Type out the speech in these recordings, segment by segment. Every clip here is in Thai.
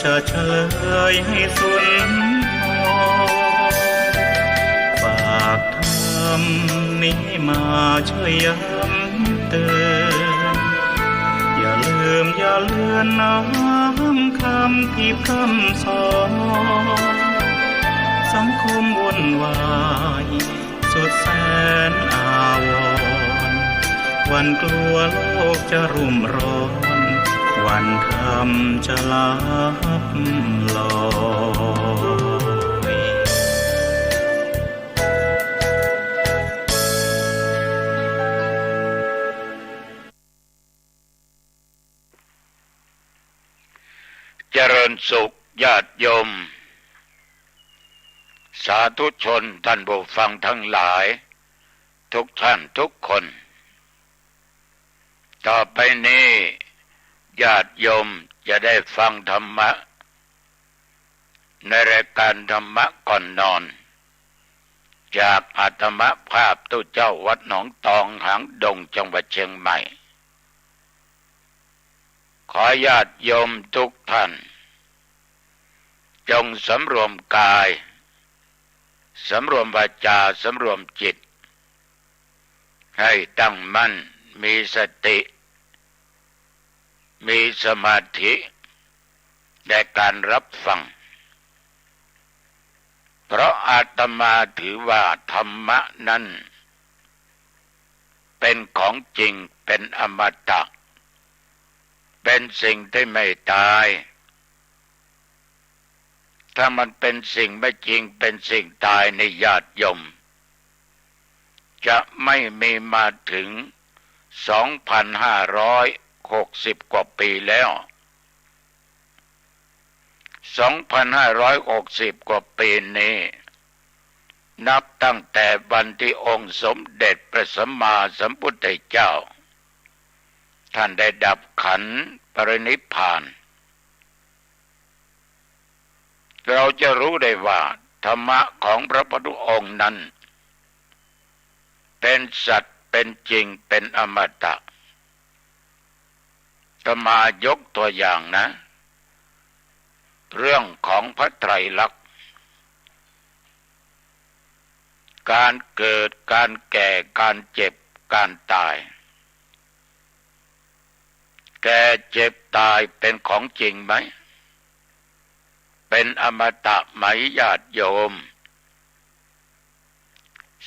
จะเฉลยให้สุนทรฝากธรรมนี้มาช่วยย้ำเตือนอย่าลืมอย่าเลือนน้ำคำที่พร่ำสอนสังคมวุ่นวายสุดแสนอาวรณ์วันกลัวโลกจะรุ่มร้อนวันธรรมจะลับลอยเจริญสุขญาติโยมสาธุชนท่านผู้ฟังทั้งหลายทุกท่านทุกคนต่อไปนี้ญาติโยมจะได้ฟังธรรมะในรายการธรรมะก่อนนอนจากอาตมาภาพตู้เจ้าวัดหนองตองหางดงจังหวัดเชียงใหม่ขอญาติโยมทุกท่านจงสำรวมกายสำรวมวาจาสำรวมจิตให้ตั้งมั่นมีสติมีสมาธิในการรับฟังเพราะอาตมาถือว่าธรรมะนั้นเป็นของจริงเป็นอมตะเป็นสิ่งที่ไม่ตายถ้ามันเป็นสิ่งไม่จริงเป็นสิ่งตายในญาติโยมจะไม่มีมาถึง 2,560 กว่าปีแล้ว 2,560 กว่าปีนี้นับตั้งแต่วันที่องค์สมเด็จพระสัมมาสัมพุทธเจ้าท่านได้ดับขันธ์ปรินิพพานเราจะรู้ได้ว่าธรรมะของพระพุทธองค์นั้นเป็นสัตว์เป็นจริงเป็นอมตะจะมายกตัวอย่างนะเรื่องของพระไตรลักษณ์การเกิดการแก่การเจ็บการตายแก่เจ็บตายเป็นของจริงไหมเป็นอมตะไหมญาติโยม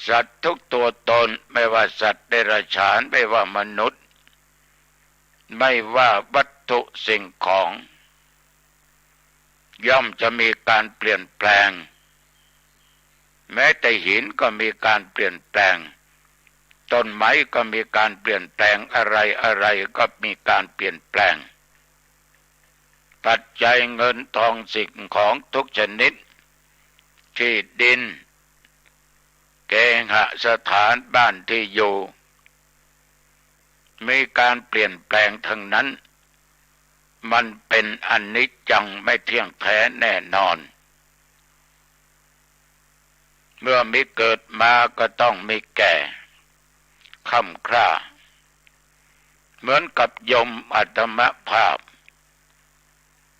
สัตว์ทุกตัวตนไม่ว่าสัตว์เดรัจฉานไม่ว่ามนุษย์ไม่ว่าวัตถุสิ่งของย่อมจะมีการเปลี่ยนแปลงแม้แต่หินก็มีการเปลี่ยนแปลงต้นไม้ก็มีการเปลี่ยนแปลงอะไรก็มีการเปลี่ยนแปลงปัจจัยเงินทองสิ่งของทุกชนิดที่ดินเกหสถานบ้านที่อยู่มีการเปลี่ยนแปลงทั้งนั้นมันเป็นอนิจจังไม่เที่ยงแท้แน่นอนเมื่อมีเกิดมาก็ต้องมีแก่ค่ำคร่าเหมือนกับยมอัตมภาพ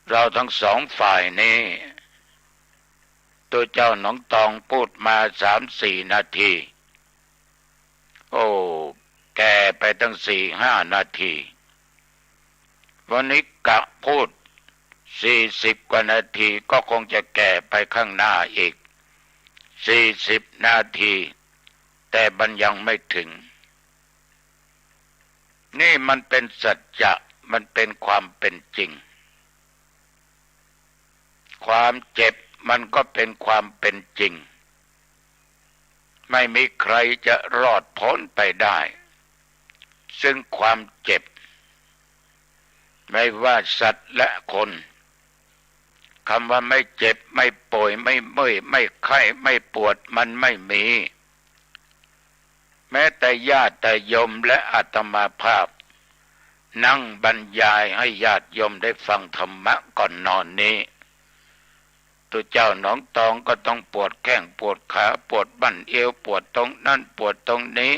เราทั้งสองฝ่ายนี้ตัวเจ้าหนองตองพูดมา 3-4 นาทีโอ้แก่ไปตั้ง 4-5 นาทีวันนี้กะพูด40 กว่านาทีก็คงจะแก่ไปข้างหน้าอีก40 นาทีแต่มันยังไม่ถึงนี่มันเป็นสัจจะมันเป็นความเป็นจริงความเจ็บมันก็เป็นความเป็นจริงไม่มีใครจะรอดพ้นไปได้ซึ่งความเจ็บไม่ว่าสัตว์และคนคำว่าไม่เจ็บไม่ป่วยไม่เมื่อยไม่ไข้ไม่ปวดมันไม่มีแม้แต่ญาติโยมและอาตมาภาพนั่งบรรยายให้ญาติโยมได้ฟังธรรมะก่อนนอนนี้ตัวเจ้าหนองตองก็ต้องปวดแข้งปวดขาปวดบั้นเอวปวดตรงนั้นปวดตรงนี้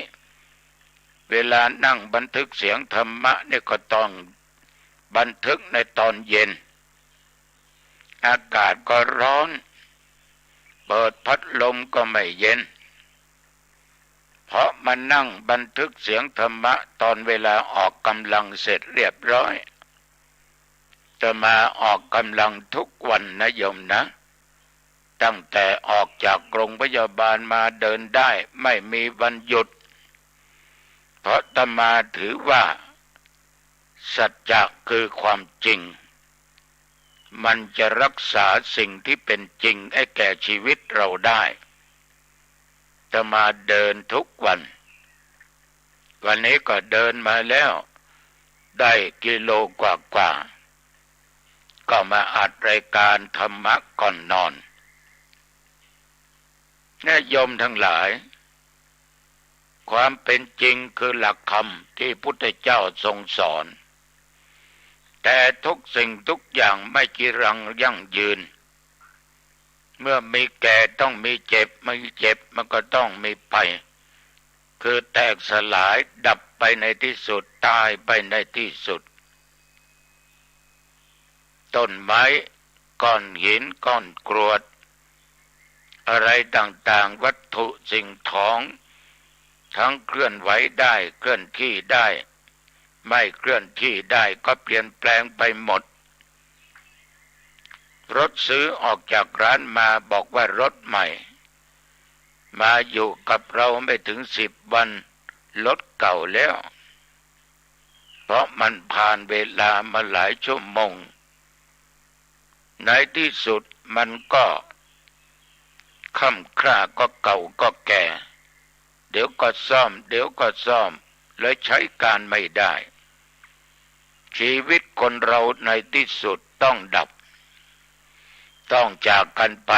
เวลานั่งบันทึกเสียงธรรมะนี่ก็ต้องบันทึกในตอนเย็น อากาศก็ร้อนเปิดพัดลมก็ไม่เย็นเพราะมันนั่งบันทึกเสียงธรรมะตอนเวลาออกกำลังเสร็จเรียบร้อยจะมาออกกำลังทุกวันนะโยมนะตั้งแต่ออกจากโรงพยาบาลมาเดินได้ไม่มีวันหยุดเพราะอาตมาถือว่าสัจจะคือความจริงมันจะรักษาสิ่งที่เป็นจริงให้แก่ชีวิตเราได้อาตมาเดินทุกวันวันนี้ก็เดินมาแล้วได้กิโลกว่าก็มาอัดรายการธรรมะก่อนนอนเนี่ยโยมทั้งหลายความเป็นจริงคือหลักคำที่พุทธเจ้าทรงสอนแต่ทุกสิ่งทุกอย่างไม่จีรังยั่งยืนเมื่อมีแก่ต้องมีเจ็บไม่เจ็บมันก็ต้องมีไปคือแตกสลายดับไปในที่สุดตายไปในที่สุดต้นไม้ก้อนหินก้อนกรวดอะไรต่างๆวัตถุสิ่งของทั้งเคลื่อนไหวได้เคลื่อนที่ได้ไม่เคลื่อนที่ได้ก็เปลี่ยนแปลงไปหมดรถซื้อออกจากร้านมาบอกว่ารถใหม่มาอยู่กับเราไม่ถึง10 วันรถเก่าแล้วเพราะมันผ่านเวลามาหลายชั่วโมงในที่สุดมันก็ค่ำคร่าก็เก่าก็แก่เดี๋ยวก็ซ่อมเดี๋ยวก็ซ่อมเลยใช้การไม่ได้ชีวิตคนเราในที่สุดต้องดับต้องจากกันไป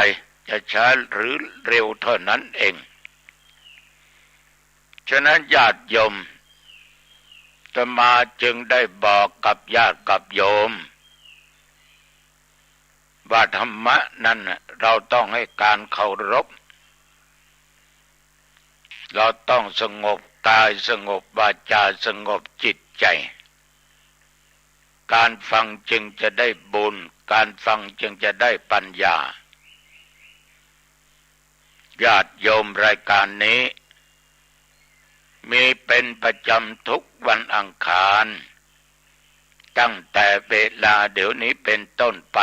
จะช้าหรือเร็วเท่านั้นเองฉะนั้นญาติโยมอาตมาจึงได้บอกกับญาติกับโยมว่าธรรมะนั้นเราต้องให้การเคารพเราต้องสงบกายสงบวาจาสงบจิตใจการฟังจึงจะได้บุญการฟังจึงจะได้ปัญญาญาติโยมรายการนี้มีเป็นประจำทุกวันอังคารตั้งแต่เวลาเดี๋ยวนี้เป็นต้นไป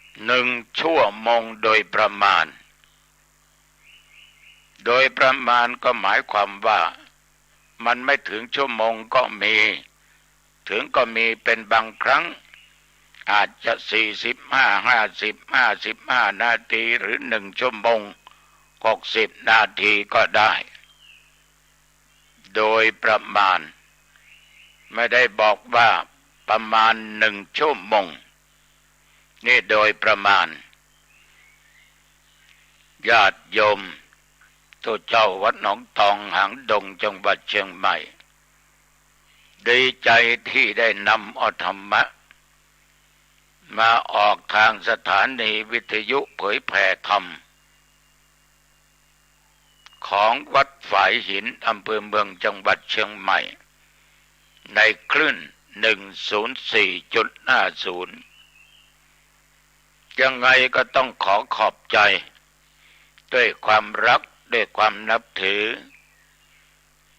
1 ชั่วโมงโดยประมาณโดยประมาณก็หมายความว่ามันไม่ถึงชั่วโมงก็มีถึงก็มีเป็นบางครั้งอาจจะ45 50 55 นาทีหรือ1 ชั่วโมง60 นาทีก็ได้โดยประมาณไม่ได้บอกว่าประมาณ1 ชั่วโมงนี่โดยประมาณญาติโยมตัวเจ้าวัดหนองตองหางดงจังหวัดเชียงใหม่ดีใจที่ได้นำเอาธรรมะมาออกทางสถานีวิทยุเผยแผ่ธรรมของวัดฝายหินอำเภอเมืองจังหวัดเชียงใหม่ในคลื่น 104.50 ยังไงก็ต้องขอขอบใจด้วยความรักด้วยความนับถือ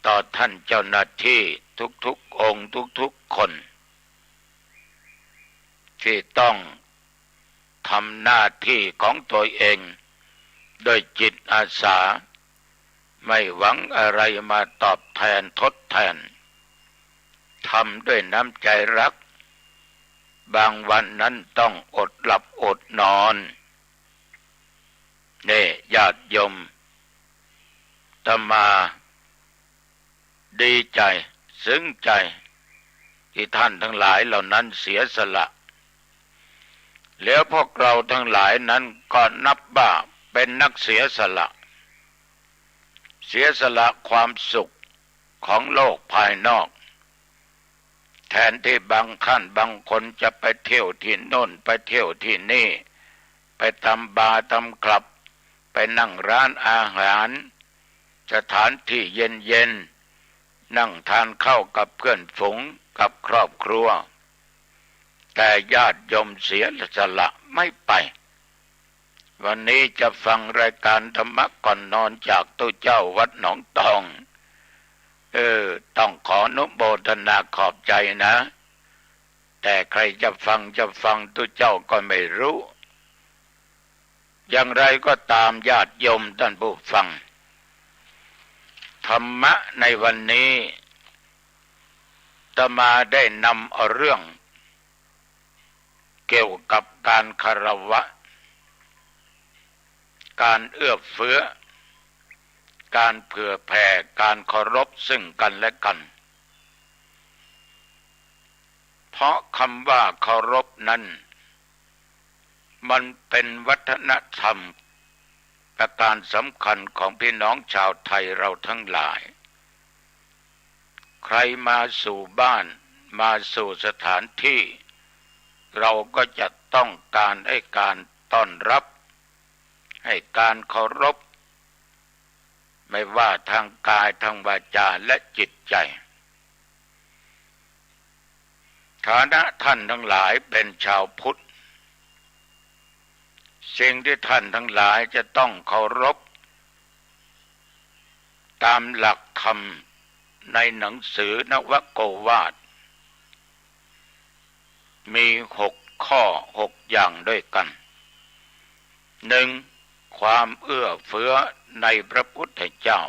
ต่อท่านเจ้าหน้าที่ทุกๆองค์ทุกๆคนที่ต้องทำหน้าที่ของตัวเองโดยจิตอาสาไม่หวังอะไรมาตอบแทนทดแทนทำด้วยน้ำใจรักบางวันนั้นต้องอดหลับอดนอนนี่ญาติโยมอาตมาดีใจซึ้งใจที่ท่านทั้งหลายเหล่านั้นเสียสละแล้วพวกเราทั้งหลายนั้นก็นับว่าเป็นนักเสียสละเสียสละความสุขของโลกภายนอกแทนที่บางท่านบางคนจะไปเที่ยวที่โน่นไปเที่ยวที่นี่ไปทำบาร์ทำคลับไปนั่งร้านอาหารสถานที่เย็นๆนั่งทานข้าวกับเพื่อนฝูงกับครอบครัว แต่ญาติโยมเสียสละไม่ไปวันนี้จะฟังรายการธรรมะก่อนนอนจากตู้เจ้าวัดหนองตองต้องขออนุโมทนาขอบใจนะแต่ใครจะฟังตู้เจ้าก็ไม่รู้อย่างไรก็ตามญาติโยมท่านผู้ฟังธรรมะในวันนี้อาตมาได้นำเอาเรื่องเกี่ยวกับการคารวะการเอื้อเฟื้อการเผื่อแผ่การเคารพซึ่งกันและกันเพราะคำว่าเคารพนั้นมันเป็นวัฒนธรรมประการสำคัญของพี่น้องชาวไทยเราทั้งหลายใครมาสู่บ้านมาสู่สถานที่เราก็จะต้องการให้การต้อนรับให้การเคารพไม่ว่าทางกายทางวาจาและจิตใจฐานะท่านทั้งหลายเป็นชาวพุทธสิ่งที่ท่านทั้งหลายจะต้องเคารพตามหลักธรรมในหนังสือนวโกวาทมี6 ข้อ 6 อย่างด้วยกัน 1. ความเอื้อเฟื้อในพระพุทธเจ้า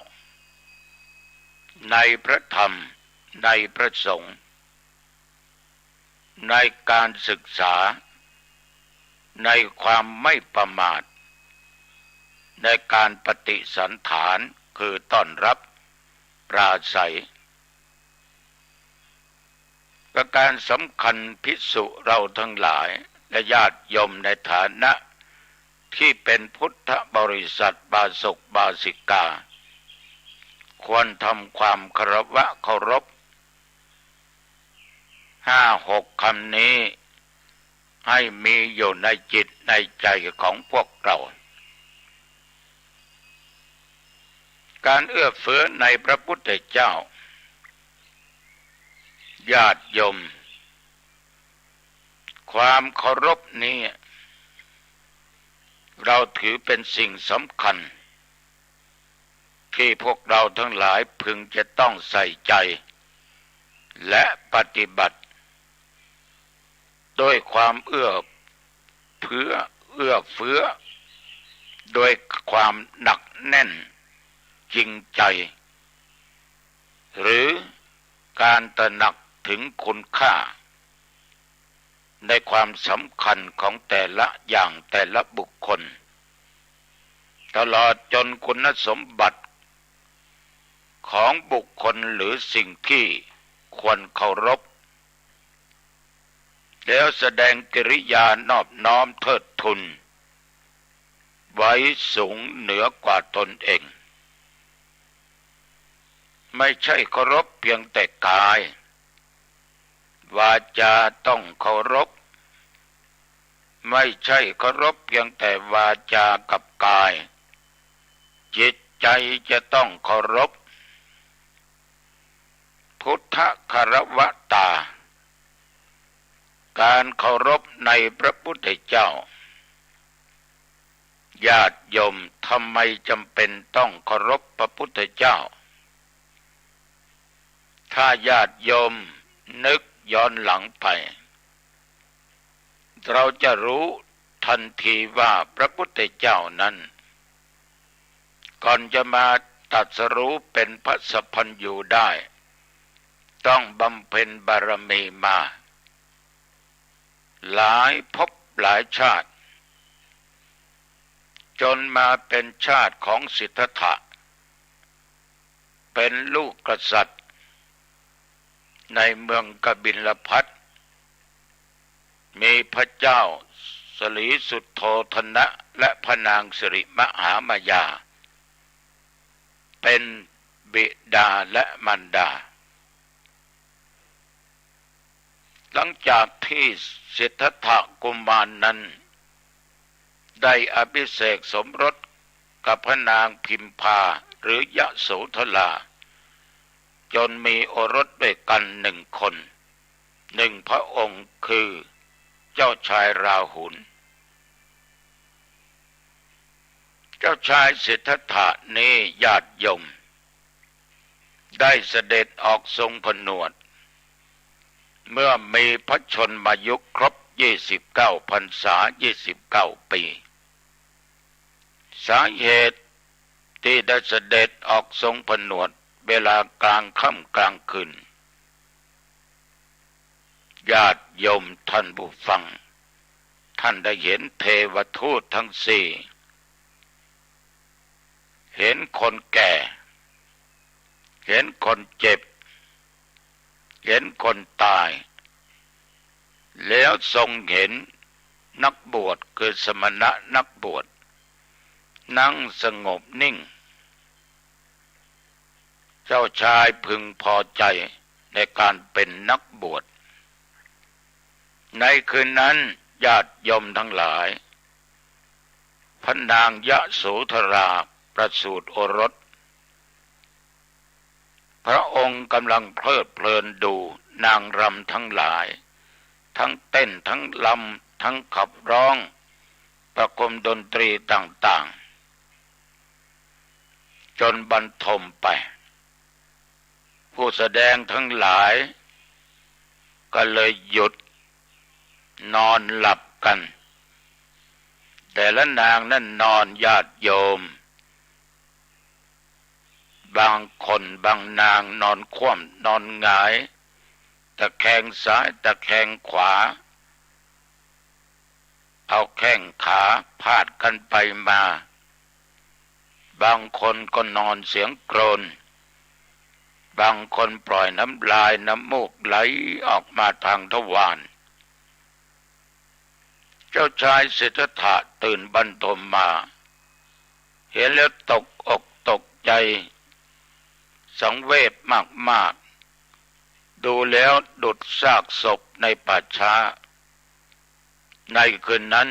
ในพระธรรมในพระสงฆ์ในการศึกษาในความไม่ประมาทในการปฏิสันถานคือต้อนรับปราศัยประการสำคัญภิกษุเราทั้งหลายและญาติโยมในฐานะที่เป็นพุทธบริษัทบาศกบาสิกาควรทำความเคารพ 5-6 คำนี้ให้มีอยู่ในจิตในใจของพวกเราการเอื้อเฟื้อในพระพุทธเจ้าญาติโยมความเคารพนี้เราถือเป็นสิ่งสำคัญที่พวกเราทั้งหลายพึงจะต้องใส่ใจและปฏิบัติด้วยความเอื้อเฟื้อโดยความหนักแน่นจริงใจหรือการตระหนักถึงคุณค่าในความสำคัญของแต่ละอย่างแต่ละบุคคลตลอดจนคุณสมบัติของบุคคลหรือสิ่งที่ควรเคารพแล้วแสดงกิริยานอบน้อมเทิดทูนไว้สูงเหนือกว่าตนเองไม่ใช่เคารพเพียงแต่กายวาจาต้องเคารพไม่ใช่เคารพเพียงแต่วาจากับกายจิตใจจะต้องเคารพพุทธคารวตาการเคารพในพระพุทธเจ้าญาติโยมทำไมจำเป็นต้องเคารพพระพุทธเจ้าถ้าญาติโยมนึกย้อนหลังไปเราจะรู้ทันทีว่าพระพุทธเจ้านั้นก่อนจะมาตรัสรู้เป็นพระสัพพัญญูได้ต้องบำเพ็ญบารมีมาหลายภพหลายชาติจนมาเป็นชาติของสิทธัตถะเป็นลูกกษัตริย์ในเมืองกบิลพัสต์มีพระเจ้าสลีสุทโธทนะและพระนางสิริมหามายาเป็นบิดาและมารดาหลังจากที่สิทธัตถกุมารนั้นได้อภิเษกสมรสกับพระนางพิมพาหรือยโสธราจนมีโอรสด้วยกัน1 คน 1 พระองค์คือ เจ้าชายราหุลเจ้าชายสิทธัตถะนี้ญาติโยมได้เสด็จออกทรงผนวดเมื่อมีพระชนมายุครบ29 พรรษา29 ปีสาเหตุที่ได้เสด็จออกทรงผนวดเวลากลางค่ำกลางคืนญาติโยมท่านผู้ฟังท่านได้เห็นเทวทูตทั้งสี่เห็นคนแก่เห็นคนเจ็บเห็นคนตายแล้วทรงเห็นนักบวชคือสมณะนักบวชนั่งสงบนิ่งเจ้าชายพึงพอใจในการเป็นนักบวชในคืนนั้นญาติโยมทั้งหลายพระนางยโสธราประสูติโอรสพระองค์กำลังเพลิดเพลินดูนางรำทั้งหลายทั้งเต้นทั้งลำทั้งขับร้องประกมดนตรีต่างๆจนบรรทมไปผู้แสดงทั้งหลายก็เลยหยุดนอนหลับกันแต่ละนางนั่นนอนญาติโยมบางคนบางนางนอนคว่ำนอนหงายตะแคงซ้ายตะแคงขวาเอาแข้งขาพาดกันไปมาบางคนก็นอนเสียงโกรนบางคนปล่อยน้ำลายน้ำมูกไหลออกมาทางทวารเจ้าชายสิทธัตถะตื่นบรรทมมาเห็นแล้วตกอกตกใจสังเวชมากๆดูแล้วดุจซากศพในป่าช้าในคืนนั้น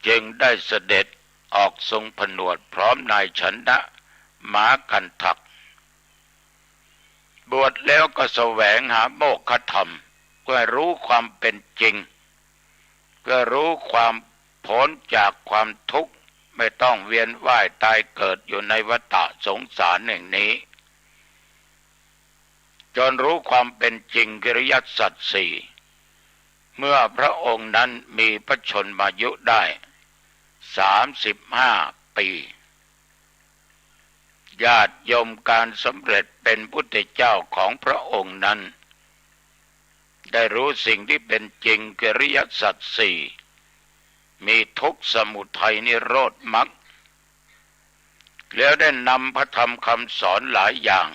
จึงได้เสด็จออกทรงผนวดพร้อมนายชนะม้ากันทักบวชแล้วก็แสวงหาโมกขธรรมเพื่อรู้ความเป็นจริงเพื่อรู้ความพ้นจากความทุกข์ไม่ต้องเวียนว่ายตายเกิดอยู่ในวัฏสงสารแห่งนี้จนรู้ความเป็นจริงอริยสัจสี่เมื่อพระองค์นั้นมีพระชนมายุได้35 ปีญาติโยมการสำเร็จเป็นพุทธเจ้าของพระองค์นั้นได้รู้สิ่งที่เป็นจริงอริยสัจสี่มีทุกข์สมุทัยนิโรธมรรคแล้วได้นำพระธรรมคำสอนหลายอย่าง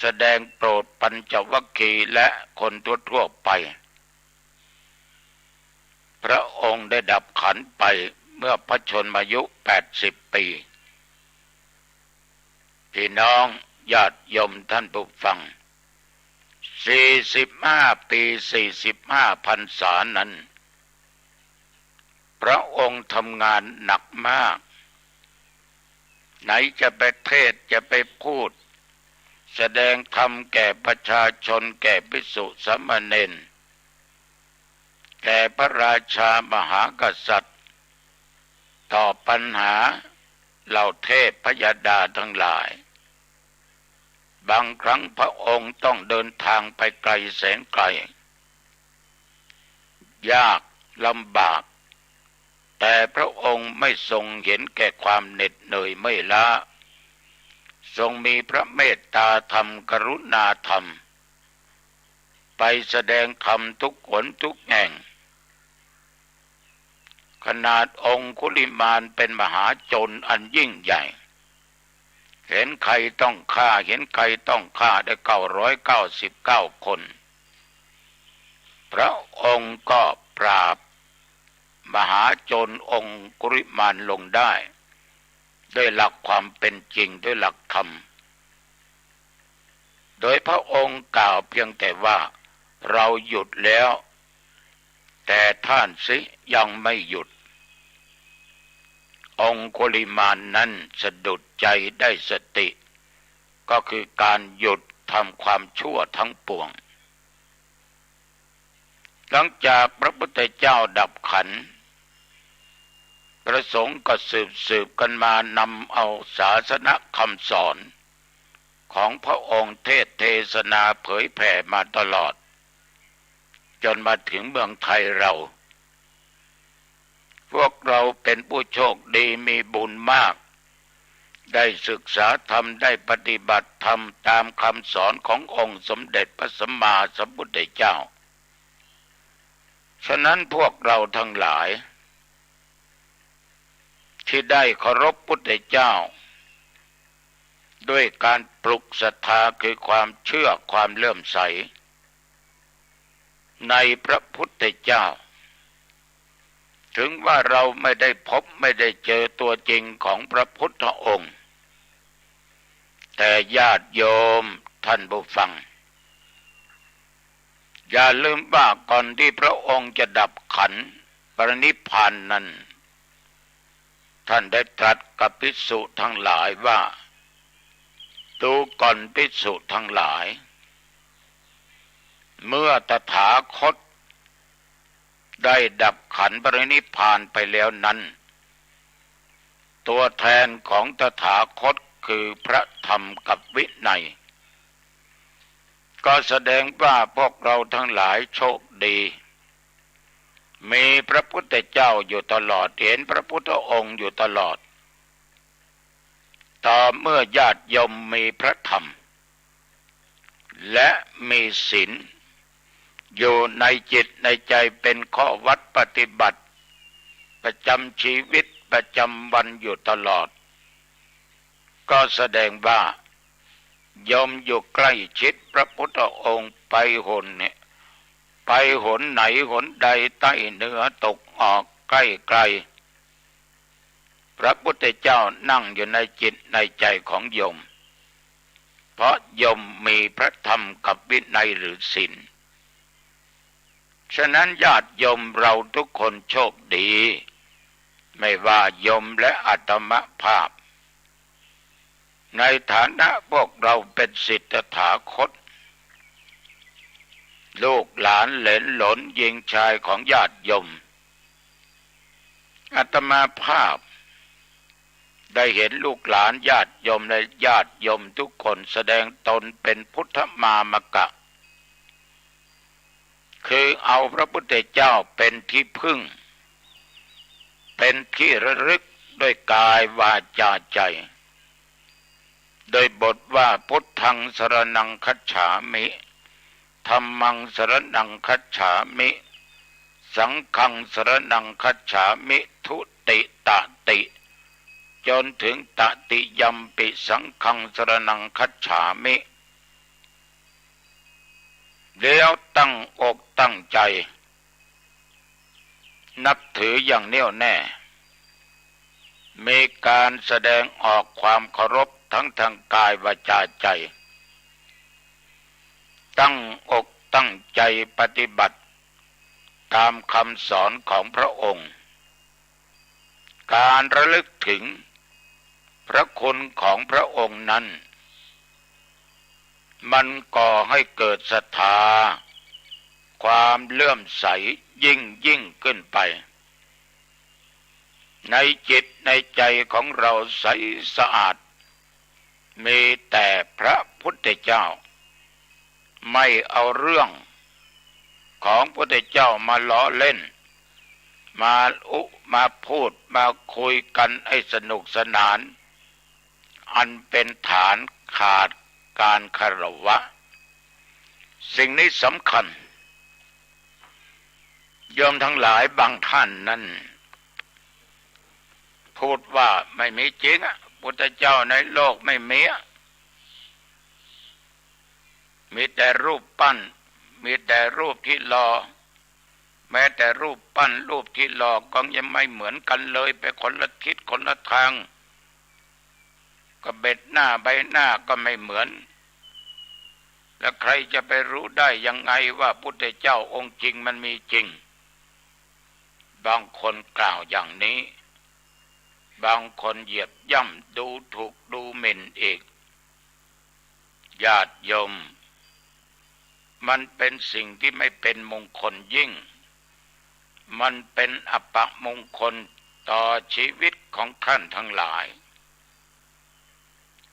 แสดงโปรดปัญจวัคคีย์และคนทั่วไปพระองค์ได้ดับขันธ์ไปเมื่อพระชนมายุ80 ปีพี่น้องญาติโยมท่านผู้ฟัง45 ปี45 พรรษานั้นพระองค์ทำงานหนักมากไหนจะไปเทศน์จะไปพูดแสดงธรรมแก่ประชาชนแก่ภิกษุสามเณรแก่พระราชามหากษัตริย์ตอบปัญหาเหล่าเทพพยดาทั้งหลายบางครั้งพระองค์ต้องเดินทางไปไกลแสนไกลยากลำบากแต่พระองค์ไม่ทรงเห็นแก่ความเหน็ดเหนื่อยไม่ล้าทรงมีพระเมตตาธรรมกรุณาธรรมไปแสดงธรรมทุกหนทุกแห่งขนาดองคุลิมานเป็นมหาโจรอันยิ่งใหญ่เห็นใครต้องฆ่าเห็นใครต้องฆ่าได้999 คนพระองค์ก็ปราบมหาโจรองคุลิมานลงได้ด้วยหลักความเป็นจริงด้วยหลักธรรมโดยพระองค์กล่าวเพียงแต่ว่าเราหยุดแล้วแต่ท่านสิยังไม่หยุดองคุลิมานนั้นสะดุดใจได้สติก็คือการหยุดทำความชั่วทั้งปวง หลังจากพระพุทธเจ้าดับขันธ์พระสงฆ์ก็สืบกันมานำเอาศาสนคำสอนของพระองค์เทศนาเผยแผ่มาตลอดจนมาถึงเมืองไทยเราพวกเราเป็นผู้โชคดีมีบุญมากได้ศึกษาธรรมได้ปฏิบัติธรรมตามคำสอนขององค์สมเด็จพระสัมมาสัมพุทธเจ้าฉะนั้นพวกเราทั้งหลายที่ได้เคารพพุทธเจ้าด้วยการปลุกศรัทธาคือความเชื่อความเลื่อมใสในพระพุทธเจ้าถึงว่าเราไม่ได้พบไม่ได้เจอตัวจริงของพระพุทธองค์แต่ญาติโยมท่านผู้ฟังอย่าลืมว่าก่อนที่พระองค์จะดับขันธ์ปรินิพพานนั้นท่านได้ตรัสกับภิกษุทั้งหลายว่าดูก่อนภิกษุทั้งหลายเมื่อตถาคตได้ดับขันธ์ปรินิพพานไปแล้วนั้นตัวแทนของตถาคตคือพระธรรมกับวินัยก็แสดงว่าพวกเราทั้งหลายโชคดีมีพระพุทธเจ้าอยู่ตลอดเห็นพระพุทธองค์อยู่ตลอดต่อเมื่อญาติโยมมีพระธรรมและมีศีลอยู่ในจิตในใจเป็นข้อวัดปฏิบัติประจำชีวิตประจำวันอยู่ตลอดก็แสดงว่าโยมอยู่ใกล้ชิดพระพุทธองค์ไปหนเนี่ยไปหนไหนหนใดใต้เหนือตกออกใกล้ไกลพระพุทธเจ้านั่งอยู่ในจิตในใจของโยมเพราะโยมมีพระธรรมกับวินัยหรือศีลฉะนั้นญาติโยมเราทุกคนโชคดีไม่ว่าโยมและอาตมภาพในฐานะพวกเราเป็นศิษย์ตถาคตลูกหลานเหลนหลนหญิงชายของญาติโยมอาตมาภาพได้เห็นลูกหลานญาติโยมและญาติโยมทุกคนแสดงตนเป็นพุทธมามกะคือเอาพระพุทธเจ้าเป็นที่พึ่งเป็นที่ระลึกด้วยกายวาจาใจโดยบทว่าพุทธังสรณังคัจฉามิธัมมังสรณังคัจฉามิสังฆังสรณังคัจฉามิทุติตติจนถึงตติยัมปิสังฆังสรณังคัจฉามิแล้วตั้งอกตั้งใจนับถืออย่างแน่วแน่มีการแสดงออกความเคารพทั้งทางกายวาจาใจตั้งอกตั้งใจปฏิบัติตามคำสอนของพระองค์การระลึกถึงพระคุณของพระองค์นั้นมันก่อให้เกิดศรัทธาความเลื่อมใสยิ่งขึ้นไปในจิตในใจของเราใสสะอาดมีแต่พระพุทธเจ้าไม่เอาเรื่องของพระพุทธเจ้ามาล้อเล่นมาพูดมาคุยกันให้สนุกสนานอันเป็นฐานขาดการคารวะสิ่งนี้สำคัญโยมทั้งหลายบางท่านนั้นพูดว่าไม่มีจริงพุทธเจ้าในโลกไม่มีแต่รูปปั้นมีแต่รูปที่หล่อแม้แต่รูปปั้นรูปที่หล่อก็ยังไม่เหมือนกันเลยไปคนละทิศคนละทางก็เบ็ดหน้าใบหน้าก็ไม่เหมือนแล้วใครจะไปรู้ได้ยังไงว่าพุทธเจ้าองค์จริงมันมีจริงบางคนกล่าวอย่างนี้บางคนเหยียบย่ำดูถูกดูหมิ่นอีกญาติโยม มันเป็นสิ่งที่ไม่เป็นมงคลยิ่งมันเป็นอัปมงคลต่อชีวิตของท่านทั้งหลาย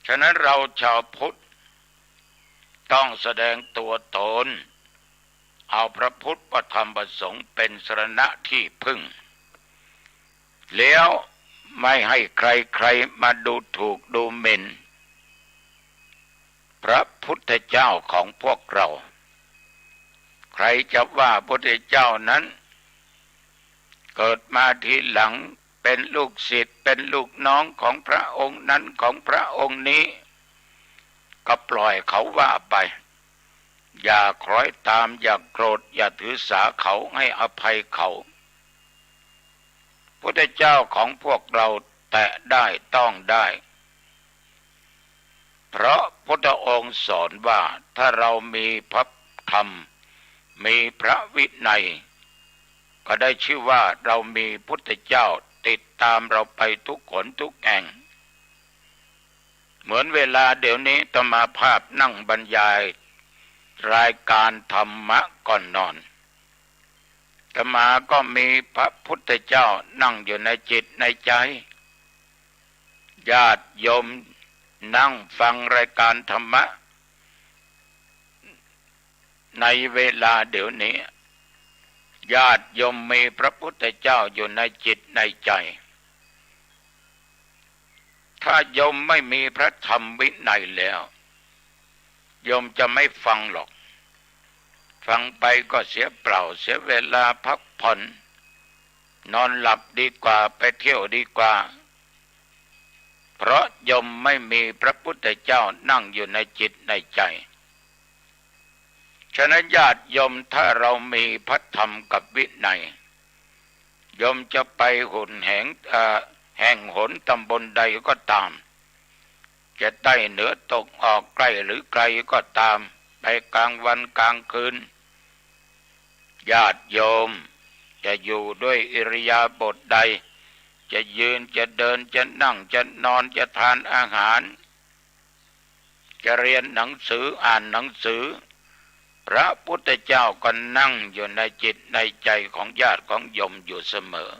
ฉะนั้นเราชาวพุทธต้องแสดงตัวตนเอาพระพุทธพระธรรมพระสงฆ์เป็นสรณะที่พึ่งแล้วไม่ให้ใครๆมาดูถูกดูหมิ่นพระพุทธเจ้าของพวกเราใครจะว่าพระพุทธเจ้านั้นเกิดมาทีหลังเป็นลูกศิษย์เป็นลูกน้องของพระองค์นั้นของพระองค์นี้ก็ปล่อยเขาว่าไปอย่าคล้อยตามอย่าโกรธอย่าถือสาเขาให้อภัยเขาพุทธเจ้าของพวกเราแตะได้ต้องได้เพราะพุทธองค์สอนว่าถ้าเรามีพระธรรมมีพระวินัยก็ได้ชื่อว่าเรามีพุทธเจ้าติดตามเราไปทุกขนทุกแห่งเหมือนเวลาเดี๋ยวนี้อาตมาภาพนั่งบรรยายรายการธรรมะก่อนนอนอาตมาก็มีพระพุทธเจ้านั่งอยู่ในจิตในใจญาติโยมนั่งฟังรายการธรรมะในเวลาเดี๋ยวนี้ญาติโยมมีพระพุทธเจ้าอยู่ในจิตในใจถ้าโยมไม่มีพระธรรมวินัยแล้วโยมจะไม่ฟังหรอกฟังไปก็เสียเปล่าเสียเวลาพักผ่อนนอนหลับดีกว่าไปเที่ยวดีกว่าเพราะโยมไม่มีพระพุทธเจ้านั่งอยู่ในจิตในใจฉะนั้นญาติโยมถ้าเรามีพระธรรมกับวินัยโยมจะไปหุ่นแห่งหนตำบลใดก็ตามจะใต้เหนือตกออกใกล้หรือไกลก็ตามไปกลางวันกลางคืนญาติโยมจะอยู่ด้วยอิริยาบถใดจะยืนจะเดินจะนั่งจะนอนจะทานอาหารจะเรียนหนังสืออ่านหนังสือพระพุทธเจ้าก็นั่งอยู่ในจิตในใจของญาติของโยมอยู่เสมอ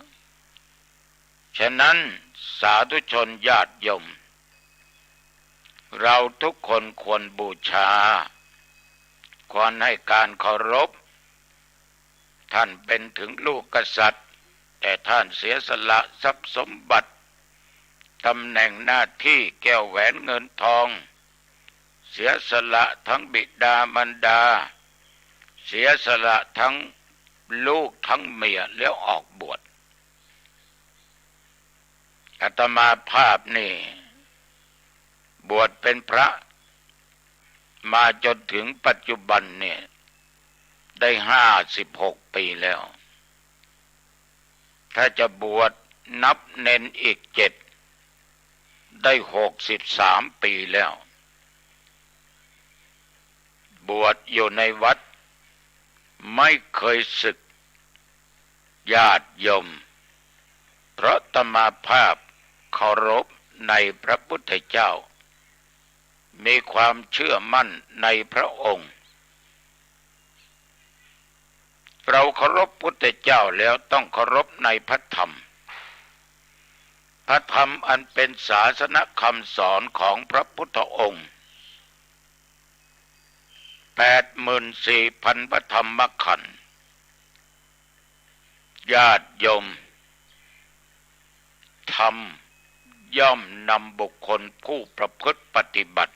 ฉะนั้นสาธุชนญาติโยมเราทุกคนควรบูชาควรให้การเคารพท่านเป็นถึงลูกกษัตริย์แต่ท่านเสียสละทรัพย์สมบัติตำแหน่งหน้าที่แก้วแหวนเงินทองเสียสละทั้งบิดามารดาเสียสละทั้งลูกทั้งเมียแล้วออกบวชอาตมาภาพนี่บวชเป็นพระมาจนถึงปัจจุบันเนี่ยได้56 ปีแล้วถ้าจะบวชนับเน้นอีก7ได้63 ปีแล้วบวชอยู่ในวัดไม่เคยสึกญาติโยมเพราะอาตมาภาพเคารพในพระพุทธเจ้ามีความเชื่อมั่นในพระองค์เราเคารพพุทธเจ้าแล้วต้องเคารพในพระธรรมพระธรรมอันเป็นศาสนคำสอนของพระพุทธองค์84,000 พระธรรมขันธ์ญาติโยมธรรมย่อมนำบุคคลผู้ประพฤติปฏิบัติ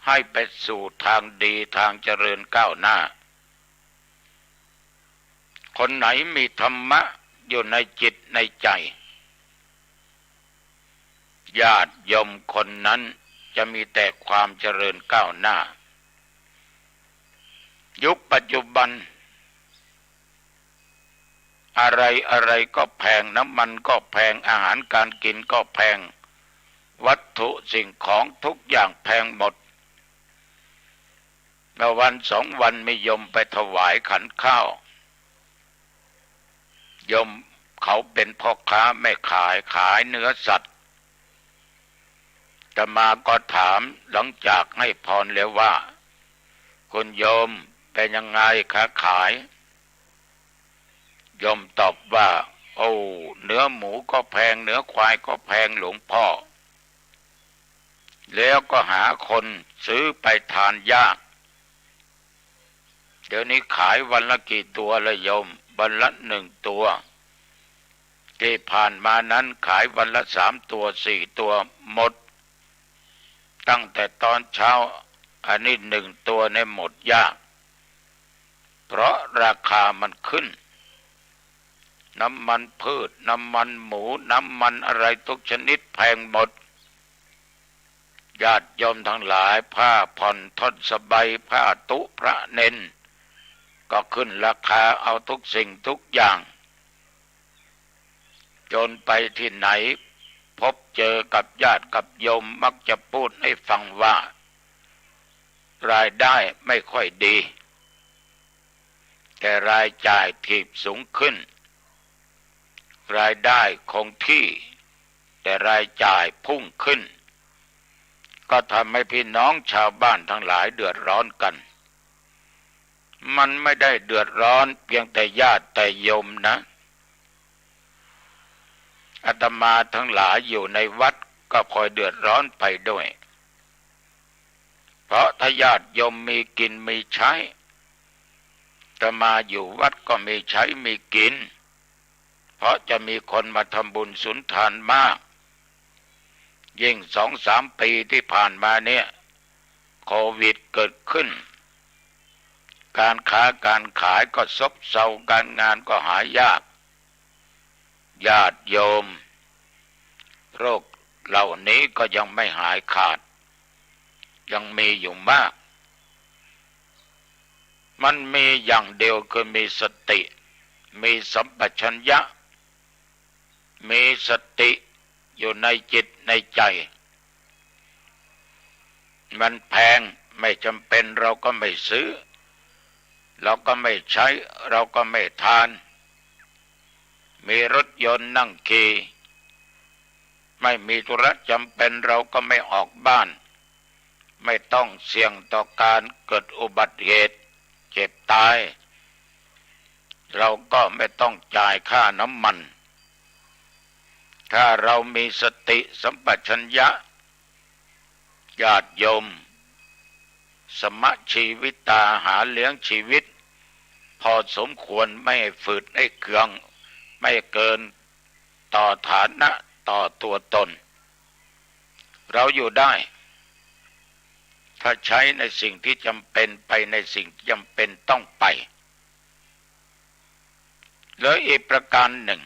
ให้ไปสู่ทางดีทางเจริญก้าวหน้าคนไหนมีธรรมะอยู่ในจิตในใจญาติโยมคนนั้นจะมีแต่ความเจริญก้าวหน้ายุคปัจจุบันอะไรก็แพงน้ำมันก็แพงอาหารการกินก็แพงวัตถุสิ่งของทุกอย่างแพงหมดเมื่อวัน2 วันมีโยมไปถวายขันข้าวโยมเขาเป็นพ่อค้าแม่ขายเนื้อสัตว์อาตมาก็ถามหลังจากให้พรแล้วว่า คุณโยมเป็นยังไงค้าขายโยมตอบว่าโอ้เนื้อหมูก็แพงเนื้อควายก็แพงหลวงพ่อแล้วก็หาคนซื้อไปทานยากเดี๋ยวนี้ขายวันละกี่ตัวละโยมวันละ1 ตัวที่ผ่านมานั้นขายวันละ3 ตัว4 ตัวหมดตั้งแต่ตอนเช้าอันนี้1 ตัวในหมดยากเพราะราคามันขึ้นน้ำมันพืชน้ำมันหมูน้ำมันอะไรทุกชนิดแพงหมดญาติโยมทั้งหลายผ้าผ่อนท่อนสบายผ้าตุพระเน้นก็ขึ้นราคาเอาทุกสิ่งทุกอย่างจนไปที่ไหนพบเจอกับญาติกับโยมมักจะพูดให้ฟังว่ารายได้ไม่ค่อยดีแต่รายจ่ายถีบสูงขึ้นรายได้คงที่แต่รายจ่ายพุ่งขึ้นก็ทำให้พี่น้องชาวบ้านทั้งหลายเดือดร้อนกันมันไม่ได้เดือดร้อนเพียงแต่ญาติแต่โยมนะอาตมาทั้งหลายอยู่ในวัดก็คอยเดือดร้อนไปด้วยเพราะถ้าญาติโยมมีกินมีใช้อาตมาอยู่วัดก็มีใช้มีกินเพราะจะมีคนมาทำบุญสุนทานมากยิ่ง2-3 ปีที่ผ่านมาเนี่ยโควิดเกิดขึ้นการค้าการขายก็ซบเซาการงานก็หายากญาติโยมโรคเหล่านี้ก็ยังไม่หายขาดยังมีอยู่มากมันมีอย่างเดียวคือมีสติมีสัมปชัญญะมีสติอยู่ในจิตในใจมันแพงไม่จำเป็นเราก็ไม่ซื้อเราก็ไม่ใช้เราก็ไม่ทานมีรถยนต์นั่งขี่ไม่มีธุระจำเป็นเราก็ไม่ออกบ้านไม่ต้องเสี่ยงต่อการเกิดอุบัติเหตุเจ็บตายเราก็ไม่ต้องจ่ายค่าน้ำมันถ้าเรามีสติสัมปชัญญะญาติโยมสมะชีวิตาหาเลี้ยงชีวิตพอสมควรไม่ฝืดให้เคืองไม่เกินต่อฐานะต่อตัวตนเราอยู่ได้ถ้าใช้ในสิ่งที่จำเป็นไปในสิ่งที่จำเป็นต้องไปแล้วอีกประการหนึ่ง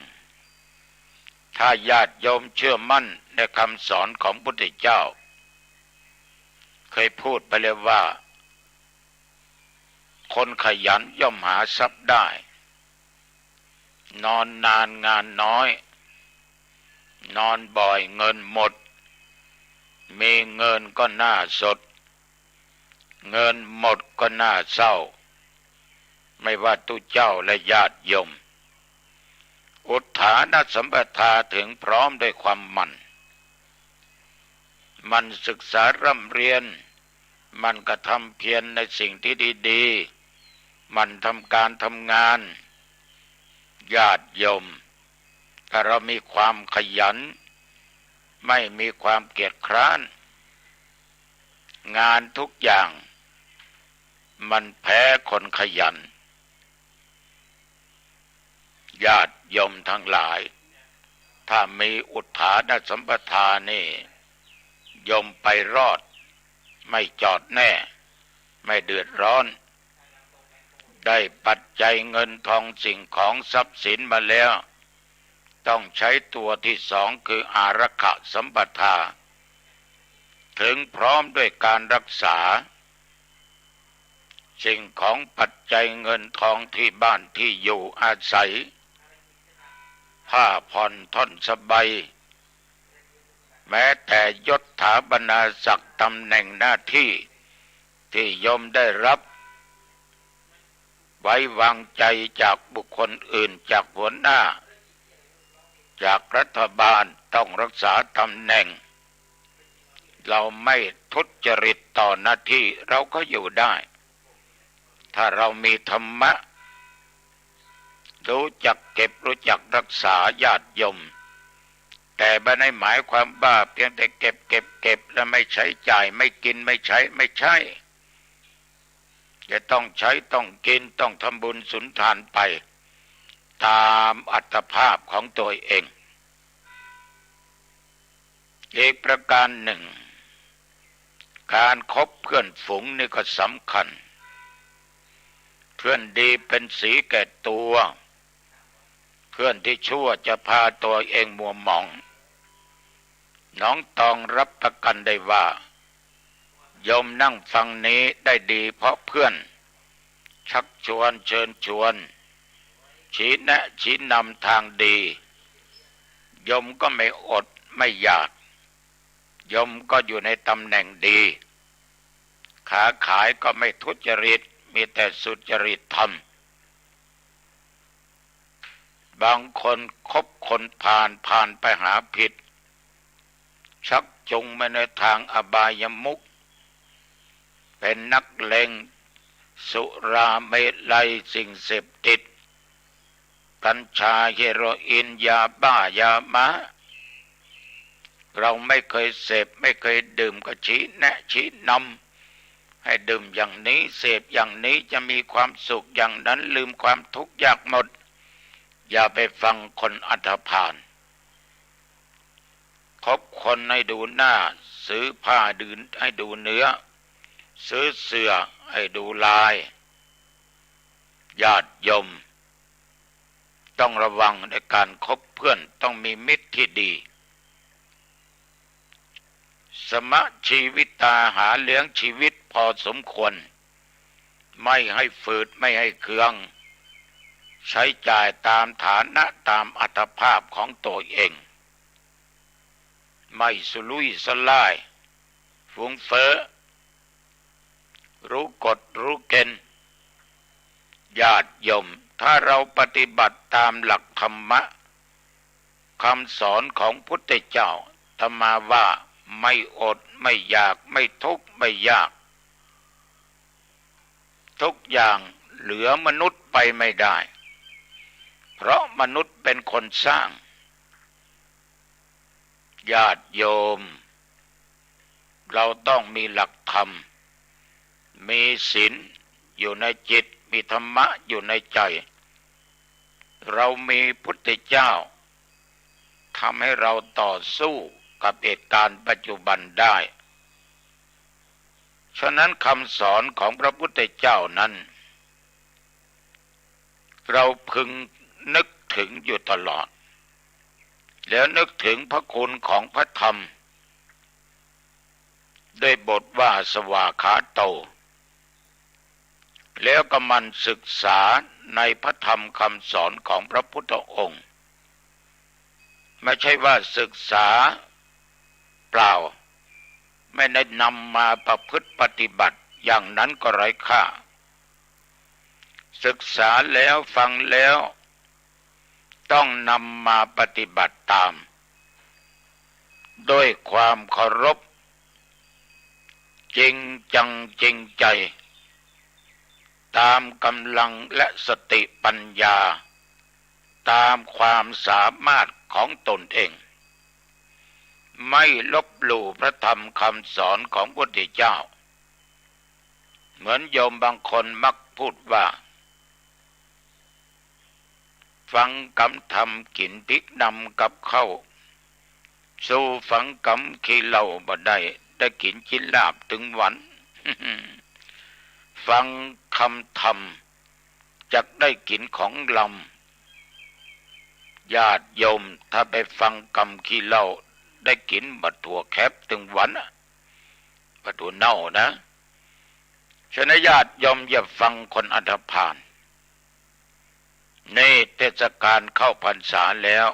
ถ้าญาติโยมเชื่อมั่นในคำสอนของพุทธเจ้าเคยพูดไปเลยว่าคนขยันย่อมหาทรัพย์ได้นอนนานงานน้อยนอนบ่อยเงินหมดมีเงินก็น่าสดเงินหมดก็น่าเศร้าไม่ว่าตุเจ้าและญาติโยมอุทธานสัมปทาถึงพร้อมด้วยความมันศึกษาร่ำเรียนมันกระทำเพียรในสิ่งที่ดีๆมันทำการทำงานญาติโยมถ้าเรามีความขยันไม่มีความเกียจคร้านงานทุกอย่างมันแพ้คนขยันญาติโยมทั้งหลายถ้ามีอุทธานสัมปทานี่โยมไปรอดไม่จอดแน่ไม่เดือดร้อนได้ปัจจัยเงินทองสิ่งของทรัพย์สินมาแล้วต้องใช้ตัวที่2คืออารักขสัมปทาถึงพร้อมด้วยการรักษาสิ่งของปัจจัยเงินทองที่บ้านที่อยู่อาศัยผ้าผ่อนท่อนสบายแม้แต่ยศถาบรรดาศักดิ์ตำแหน่งหน้าที่ที่โยมได้รับไว้วางใจจากบุคคลอื่นจากหัวหน้าจากรัฐบาลต้องรักษาตำแหน่งเราไม่ทุจริตต่อหน้าที่เราก็อยู่ได้ ถ้าเรามีธรรมะรู้จักเก็บรู้จักรักษาญาติโยมแต่ไม่ได้หมายความว่าเพียงแต่เก็บแล้วไม่ใช้จ่ายไม่กินไม่ใช้ไม่ใช่จะต้องใช้ต้องกินต้องทำบุญสุนทานไปตามอัตภาพของตัวเองอีกประการหนึ่งการคบเพื่อนฝูงนี่ก็สำคัญเพื่อนดีเป็นสีแก่ตัวเพื่อนที่ชั่วจะพาตัวเองมัวหมองน้องตองรับประกันได้ว่าโยมนั่งฟังนี้ได้ดีเพราะเพื่อนชักชวนเชิญชวนชี้แนะชี้นำทางดีโยมก็ไม่อดไม่อยากโยมก็อยู่ในตำแหน่งดีค้าขายก็ไม่ทุจริตมีแต่สุจริตธรรมบางคนคบคนผ่านไปหาผิดชักจูงไปในทางอบายมุขเป็นนักเลงสุราเมลัยสิ่งเสพติดกัญชาเฮโรอีนยาบ้ายามะเราไม่เคยเสพไม่เคยดื่มก็ชี้แนะชี้นำให้ดื่มอย่างนี้เสพอย่างนี้จะมีความสุขอย่างนั้นลืมความทุกข์ยากหมดอย่าไปฟังคนอัธพาลคบคนให้ดูหน้าซื้อผ้าดืนให้ดูเนื้อซื้อเสื้อให้ดูลายญาติโยมต้องระวังในการคบเพื่อนต้องมีมิตรที่ดีสมะชีวิตตาหาเลี้ยงชีวิตพอสมควรไม่ให้ฝืดไม่ให้เคืองใช้จ่ายตามฐานะตามอัตภาพของตัวเองไม่สุรุ่ยสลายฟุ้งเฟ้อรู้กฎรู้เกณฑ์ญาติโยมถ้าเราปฏิบัติตามหลักธรรมะคำสอนของพุทธเจ้าธรรมาว่าไม่อดไม่อยากไม่ทุกข์ไม่ยากทุกอย่างเหลือมนุษย์ไปไม่ได้เพราะมนุษย์เป็นคนสร้างญาติโยมเราต้องมีหลักธรรมมีศีลอยู่ในจิตมีธรรมะอยู่ในใจเรามีพุทธเจ้าทำให้เราต่อสู้กับเหตุการณ์ปัจจุบันได้ฉะนั้นคำสอนของพระพุทธเจ้านั้นเราพึงนึกถึงอยู่ตลอดแล้วนึกถึงพระคุณของพระธรรมด้วยบทว่าสวากขาโตแล้วก็มันศึกษาในพระธรรมคำสอนของพระพุทธองค์ไม่ใช่ว่าศึกษาเปล่าไม่ได้นำมาประพฤติปฏิบัติอย่างนั้นก็ไร้ค่าศึกษาแล้วฟังแล้วต้องนำมาปฏิบัติตามด้วยความเคารพจริงจังจริงใจตามกำลังและสติปัญญาตามความสามารถของตนเองไม่ลบหลู่พระธรรมคำสอนของพระพุทธเจ้าเหมือนโยมบางคนมักพูดว่าฟังคำธรรมกินพริกนำกับข้าวสู้ฟังคำขี้เหล้าบ่ได้กินชิ้นลาบถึงวัน ฟังคำธรรมจักได้กินของลำญาติโยมถ้าไปฟังคำขี้เหล้าได้กินบัดถั่วแคบถึงวันบัดถั่วเน่านะฉะนั้นญาติโยมอย่าฟังคนอันธพาลในเทศกาลเข้าพรรษาแล้ว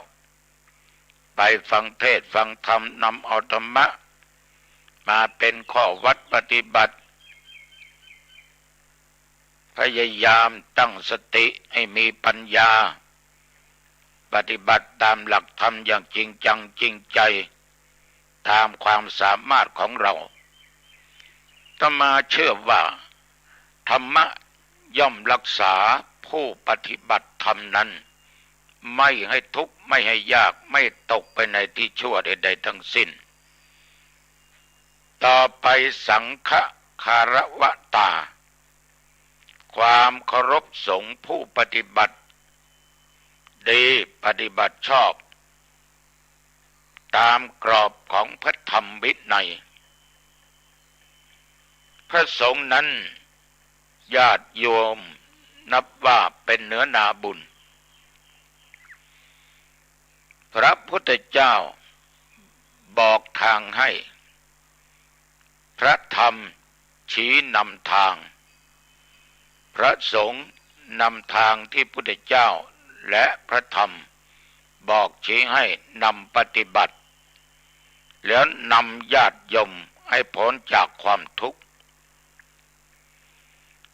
ไปฟังเทศน์ฟังธรรมนำเอาธรรมะมาเป็นข้อวัดปฏิบัติพยายามตั้งสติให้มีปัญญาปฏิบัติตามหลักธรรมอย่างจริงจังจริงใจตามความสามารถของเราอาตมาเชื่อว่าธรรมะ ย่อมรักษาผู้ปฏิบัติธรรมนั้นไม่ให้ทุกข์ไม่ให้ยากไม่ตกไปในที่ชั่วใดๆทั้งสิ้นต่อไปสังฆคารวตาความเคารพสงฆ์ผู้ปฏิบัติดีปฏิบัติชอบตามกรอบของพระธรรมวินัยพระสงฆ์นั้นญาติโยมนับว่าเป็นเนื้อนาบุญพระพุทธเจ้าบอกทางให้พระธรรมชี้นำทางพระสงฆ์นำทางที่พุทธเจ้าและพระธรรมบอกชี้ให้นำปฏิบัติแล้วนำญาติโยมให้พ้นจากความทุกข์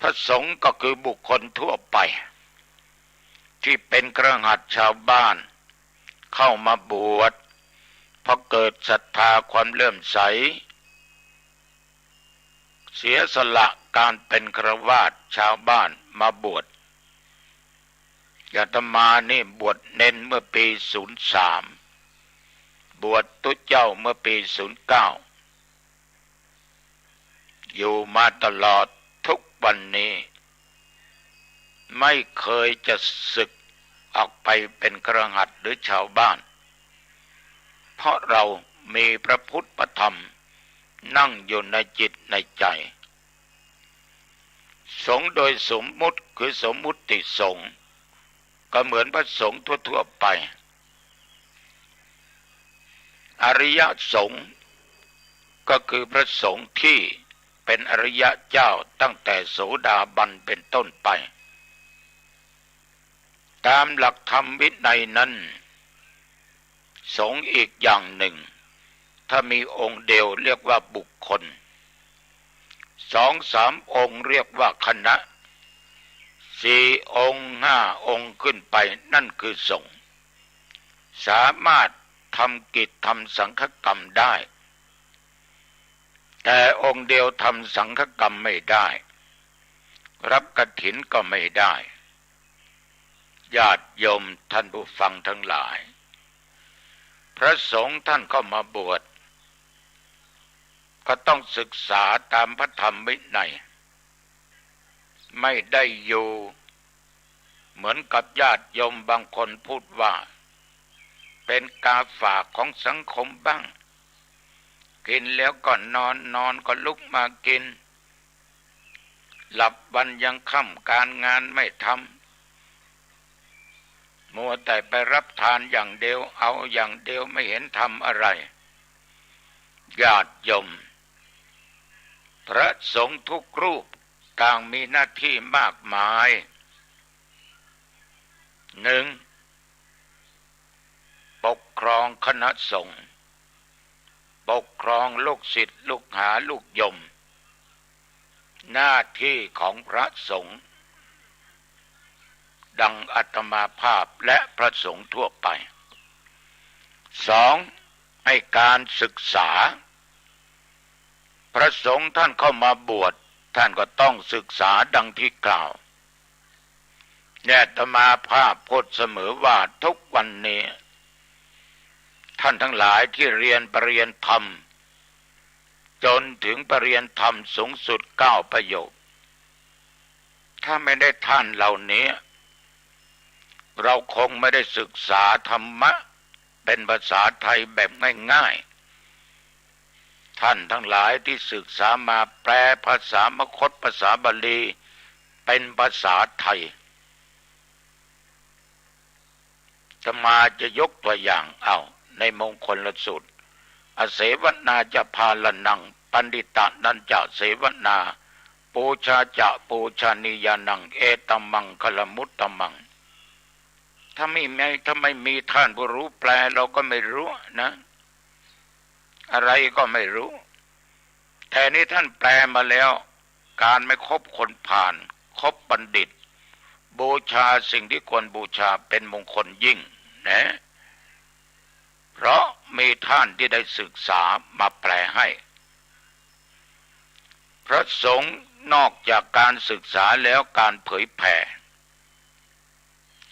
พระสงฆ์ก็คือบุคคลทั่วไปที่เป็นคฤหัสถ์ชาวบ้านเข้ามาบวชเพราะเกิดศรัทธาความเลื่อมใสเสียสละการเป็นฆราวาสชาวบ้านมาบวชอาตมานี่บวชเน้นเมื่อปี03บวชตุเจ้าเมื่อปี09อยู่มาตลอดทุกวันนี้ไม่เคยจะสึกออกไปเป็นคฤหัสถ์หรือชาวบ้านเพราะเรามีพระพุทธธรรมนั่งอยู่ในจิตในใจสงฆ์โดยสมมุติคือสมมุติสงฆ์ก็เหมือนพระสงฆ์ทั่วๆไปอริยสงฆ์ก็คือพระสงฆ์ที่เป็นอริยเจ้าตั้งแต่โสดาบันเป็นต้นไปตามหลักธรรมวินัยนั้นสงฆ์อีกอย่างหนึ่งถ้ามีองค์เดียวเรียกว่าบุคคล2-3 องค์เรียกว่าคณะ4 องค์5 องค์ขึ้นไปนั่นคือสงฆ์สามารถทำกิจทำสังฆกรรมได้แต่องค์เดียวทำสังฆกรรมไม่ได้รับกฐินก็ไม่ได้ญาติโยมท่านผู้ฟังทั้งหลายพระสงฆ์ท่านเข้ามาบวชก็ต้องศึกษาตามพระธรรมวินัยไม่ได้อยู่เหมือนกับญาติโยมบางคนพูดว่าเป็นกาฝากของสังคมบ้างกินแล้วก็นอนก็ลุกมากินหลับวันยังค่ำการงานไม่ทำมัวแต่ไปรับทานอย่างเดียวเอาอย่างเดียวไม่เห็นทำอะไรญาติโยมพระสงฆ์ทุกรูปต่างมีหน้าที่มากมาย 1. ปกครองคณะสงฆ์ปกครองลูกศิษย์ลูกหาลูกโยมหน้าที่ของพระสงฆ์ดังอาตมาภาพและพระสงฆ์ทั่วไป 2. ให้การศึกษาพระสงฆ์ท่านเข้ามาบวชท่านก็ต้องศึกษาดังที่กล่าวอาตมาภาพพูดเสมอว่าทุกวันนี้ท่านทั้งหลายที่เรียนปริญญาธรรมจนถึงปริญญาธรรมสูงสุด9 ประโยคถ้าไม่ได้ท่านเหล่านี้เราคงไม่ได้ศึกษาธรรมะเป็นภาษาไทยแบบง่ายๆท่านทั้งหลายที่ศึกษามาแปลภาษามคธภาษาบาลีเป็นภาษาไทยจะมาจะยกตัวอย่างเอาในมงคลสูตรอเสวนาจะพาลนังปันดิตานันจะเสวนาปูชาจะปูชานิยานังเอตมังคลมุตตมังถ้าไม่มีท่านผู้รู้แปลเราก็ไม่รู้นะอะไรก็ไม่รู้แต่นี้ท่านแปลมาแล้วการไม่คบคนผ่านคบบัณฑิตบูชาสิ่งที่ควรบูชาเป็นมงคลยิ่งนะเพราะมีท่านที่ได้ศึกษามาแปลให้พระสงฆ์ นอกจากการศึกษาแล้วการเผยแผ่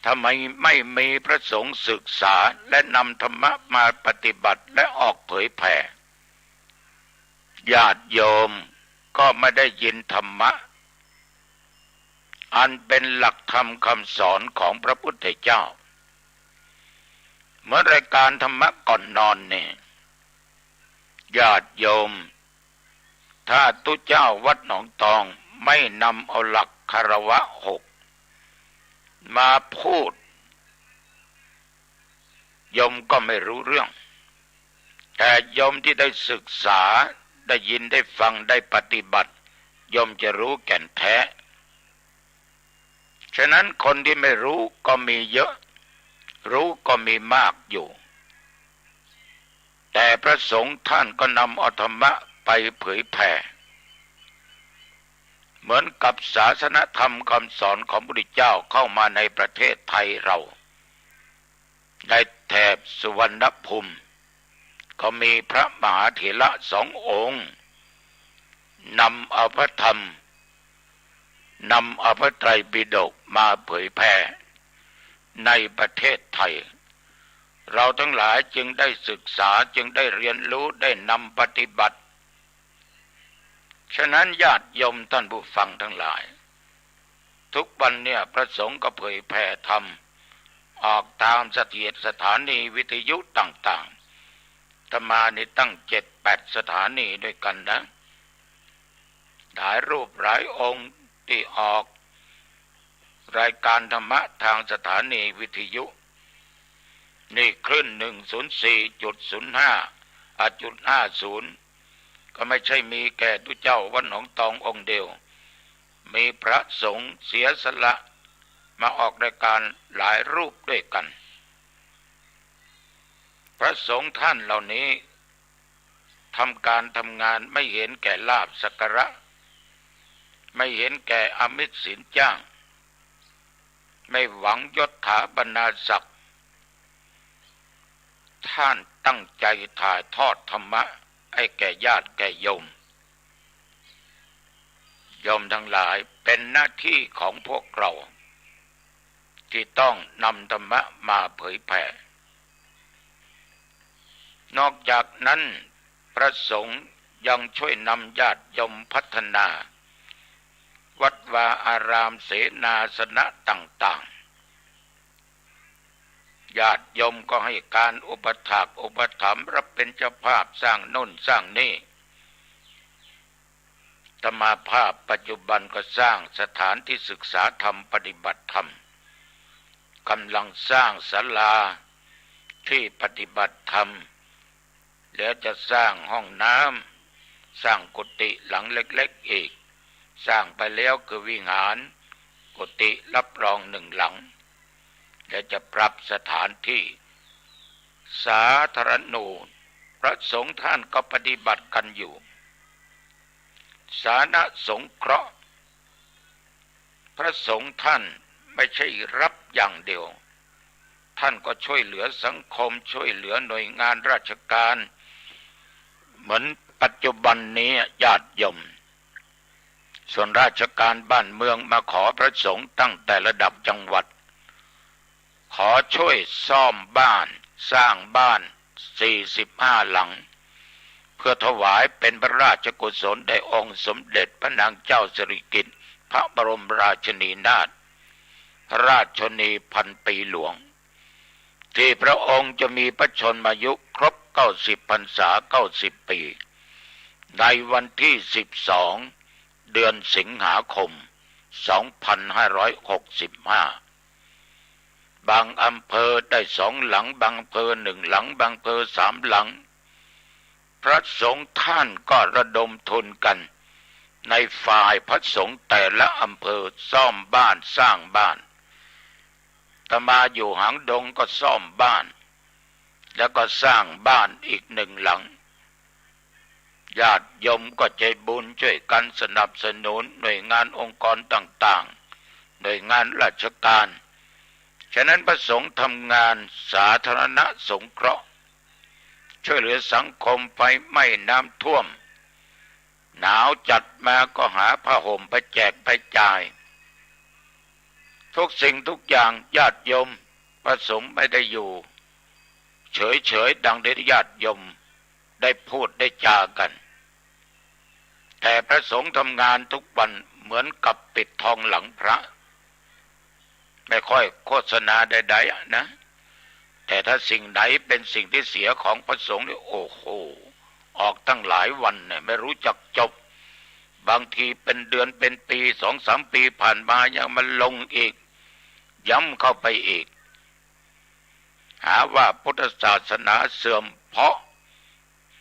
ทำไมไม่มีพระสงฆ์ศึกษาและนำธรรมะมาปฏิบัติและออกเผยแผ่ญาติโยมก็ไม่ได้ยินธรรมะอันเป็นหลักธรรมคำสอนของพระพุทธเจ้าเมื่อรายการธรรมะก่อนนอนเนี่ยญาติโยมถ้าตุเจ้าวัดหนองตองไม่นำเอาหลักคารวะ6มาพูดโยมก็ไม่รู้เรื่องแต่โยมที่ได้ศึกษาได้ยินได้ฟังได้ปฏิบัติโยมจะรู้แก่นแท้ฉะนั้นคนที่ไม่รู้ก็มีเยอะรู้ก็มีมากอยู่แต่พระสงฆ์ท่านก็นำเอาธรรมะไปเผยแผ่เหมือนกับศาสนธรรมคำสอนของพระพุทธเจ้าเข้ามาในประเทศไทยเราในแถบสุวรรณภูมิก็มีพระมหาเถระ2 องค์นำเอาพระธรรมนำเอาพระไตรปิฎกมาเผยแผ่ในประเทศไทยเราทั้งหลายจึงได้ศึกษาจึงได้เรียนรู้ได้นำปฏิบัติฉะนั้นญาติโยมท่านผู้ฟังทั้งหลายทุกวันเนี่ยพระสงฆ์ก็เผยแผ่ธรรมออกตามสถานีวิทยุต่างๆธรรมานี่ตั้ง7-8สถานีด้วยกันนะหลายรูปหลายองค์ที่ออกรายการธรรมะทางสถานีวิทยุนี่คลื่น 104.05.50 ก็ไม่ใช่มีแก่ตุเจ้าวัดหนองตององค์เดียวมีพระสงฆ์เสียสละมาออกรายการหลายรูปด้วยกันพระสงฆ์ท่านเหล่านี้ทำการทำงานไม่เห็นแก่ลาภสักการะไม่เห็นแก่อมิตรสินจ้างไม่หวังยศถาบรรดาศักดิ์ท่านตั้งใจถ่ายทอดธรรมะให้แก่ญาติแก่โยมทั้งหลายเป็นหน้าที่ของพวกเราที่ต้องนำธรรมะมาเผยแผ่นอกจากนั้นพระสงฆ์ยังช่วยนำญาติโยมพัฒนาวัดวาอารามเสนาสนะต่างๆญาติโยมก็ให้การอุปถากอุปถัมภ์รับเป็นเจ้าภาพสร้างโน่นสร้างนี่ธรรมาภาพปัจจุบันก็สร้างสถานที่ศึกษาธรรมปฏิบัติธรรมกำลังสร้างศาลาที่ปฏิบัติธรรมแล้วจะสร้างห้องน้ำสร้างกุฏิหลังเล็กๆอีกสร้างไปแล้วคือวิหารกุฏิรับรอง1 หลังและจะปรับสถานที่สาธารณูปพระสงฆ์ท่านก็ปฏิบัติกันอยู่สาธารณสงเคราะห์พระสงฆ์ท่านไม่ใช่รับอย่างเดียวท่านก็ช่วยเหลือสังคมช่วยเหลือหน่วยงานราชการเหมือนปัจจุบันนี้ญาติโยมส่วนราชการบ้านเมืองมาขอพระสงฆ์ตั้งแต่ระดับจังหวัดขอช่วยซ่อมบ้านสร้างบ้าน45 หลังเพื่อถวายเป็นพระราชกุศลแด่องค์สมเด็จพระนางเจ้าสิริกิติ์พระบรมราชินีนาถพระราชชนีพันปีหลวงที่พระองค์จะมีพระชนมายุครบ90 พรรษา90 ปีในวันที่12 เดือนสิงหาคม 2565บางอำเภอได้2 หลังบางอำเภอ1 หลังบางอำเภอ3 หลังพระสงฆ์ท่านก็ระดมทุนกันในฝ่ายพระสงฆ์แต่ละอำเภอซ่อมบ้านสร้างบ้านอาตมาอยู่หางดงก็ซ่อมบ้านแล้วก็สร้างบ้านอีก1 หลังญาติโยมก็ใจบุญช่วยกันสนับสนุนหน่วยงานองค์กรต่างๆหน่วยงานราชการฉะนั้นพระสงฆ์ทำงานสาธารณสงเคราะห์ช่วยเหลือสังคมไฟไหม้น้ำท่วม หนาวจัดมาก็หาผ้าห่มไปแจกไปจ่ายทุกสิ่งทุกอย่างญาติโยมพระสงฆ์ไม่ได้อยู่เฉยๆดังที่ญาติโยมได้พูดได้จากันแต่พระสงฆ์ทำงานทุกวันเหมือนกับปิดทองหลังพระไม่ค่อยโฆษณาใดๆนะแต่ถ้าสิ่งไหนเป็นสิ่งที่เสียของพระสงฆ์นี่โอ้โหออกตั้งหลายวันเนี่ยไม่รู้จักจบบางทีเป็นเดือนเป็นปี2-3 ปีผ่านมายังมันลงอีกย้ำเข้าไปอีกหาว่าพุทธศาสนาเสื่อมเพราะ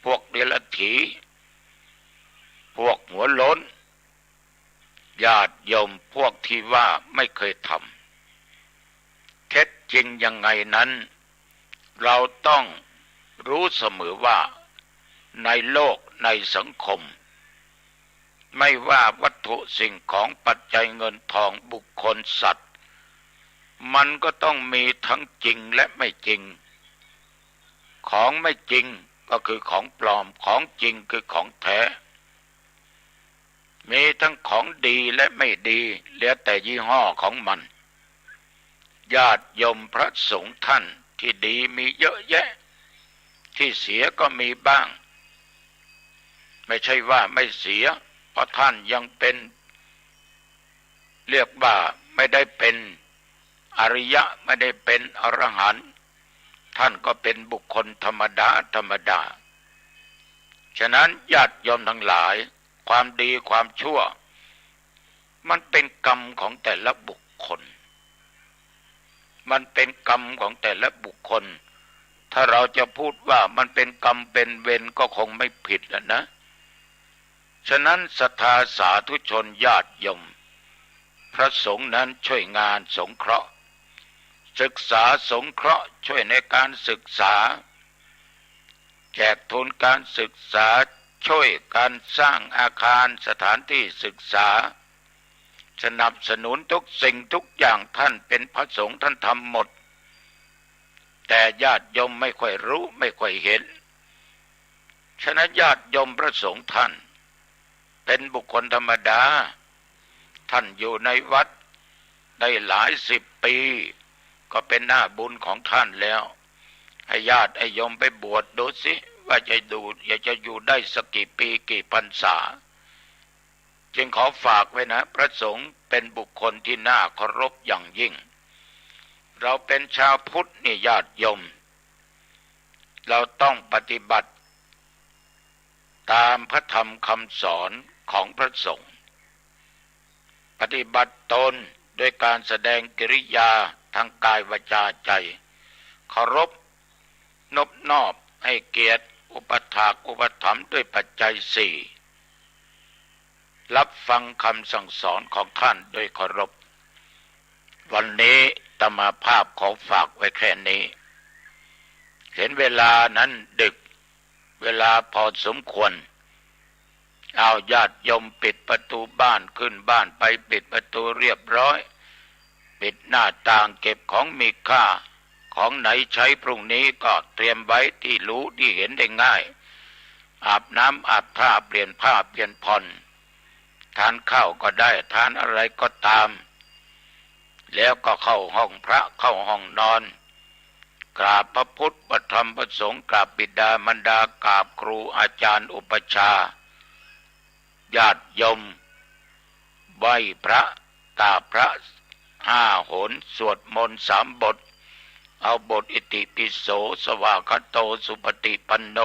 พวกเดรัจฉีพวกหัวโล้นญาติโยมพวกที่ว่าไม่เคยทำเท็จจริงยังไงนั้นเราต้องรู้เสมอว่าในโลกในสังคมไม่ว่าวัตถุสิ่งของปัจจัยเงินทองบุคคลสัตว์มันก็ต้องมีทั้งจริงและไม่จริงของไม่จริงก็คือของปลอมของจริงคือของแท้มีทั้งของดีและไม่ดีเหลือแต่ยี่ห้อของมันญาติโยมพระสงฆ์ท่านที่ดีมีเยอะแยะที่เสียก็มีบ้างไม่ใช่ว่าไม่เสียเพราะท่านยังเป็นเรียกว่าไม่ได้เป็นอริยะไม่ได้เป็นอรหันต์ท่านก็เป็นบุคคลธรรมดาฉะนั้นญาติโยมทั้งหลายความดีความชั่วมันเป็นกรรมของแต่ละบุคคลมันเป็นกรรมของแต่ละบุคคลถ้าเราจะพูดว่ามันเป็นกรรมเป็นเวรก็คงไม่ผิดนะฉะนั้นศรัทธาสาธุชนญาติโยมพระสงฆ์นั้นช่วยงานสงเคราะห์ศึกษาสงเคราะห์ช่วยในการศึกษาแจกทุนการศึกษาช่วยการสร้างอาคารสถานที่ศึกษาสนับสนุนทุกสิ่งทุกอย่างท่านเป็นพระสงฆ์ท่านทำหมดแต่ญาติโยมไม่ค่อยรู้ไม่ค่อยเห็นฉะนั้นญาติโยมพระสงฆ์ท่านเป็นบุคคลธรรมดาท่านอยู่ในวัดได้หลาย10 ปีก็เป็นหน้าบุญของท่านแล้วให้ญาติโยมไปบวชดูสิว่าจะอยู่ได้สักกี่ปีกี่พรรษาจึงขอฝากไว้นะพระสงฆ์เป็นบุคคลที่น่าเคารพอย่างยิ่งเราเป็นชาวพุทธนี่ญาติโยมเราต้องปฏิบัติตามพระธรรมคำสอนของพระสงฆ์ปฏิบัติตนโดยการแสดงกิริยาทางกายวาจาใจเคารพนบนอบให้เกียรติอุปถากอุปถัมภ์ด้วยปัจจัย4รับฟังคำสั่งสอนของท่านโดยเคารพวันนี้อาตมาภาพขอฝากไว้แค่นี้เห็นเวลานั้นดึกเวลาพอสมควรเอาญาติโยมปิดประตูบ้านขึ้นบ้านไปปิดประตูเรียบร้อยปิดหน้าต่างเก็บของมีค่าของไหนใช้พรุ่งนี้ก็เตรียมไว้ที่รู้ที่เห็นได้ง่ายอาบน้ำอาบท่าเปลี่ยนผ้าเปลี่ยนผ่อนทานข้าวก็ได้ทานอะไรก็ตามแล้วก็เข้าห้องพระเข้าห้องนอนกราบพระพุทธพระธรรมพระสงฆ์กราบบิดามารดากราบครูอาจารย์อุปชาญาติโยมไหว้พระกราบพระ5 หนสวดมนต์3 บทเอาบทอิติปิโสสวากขาโตสุปฏิปันโน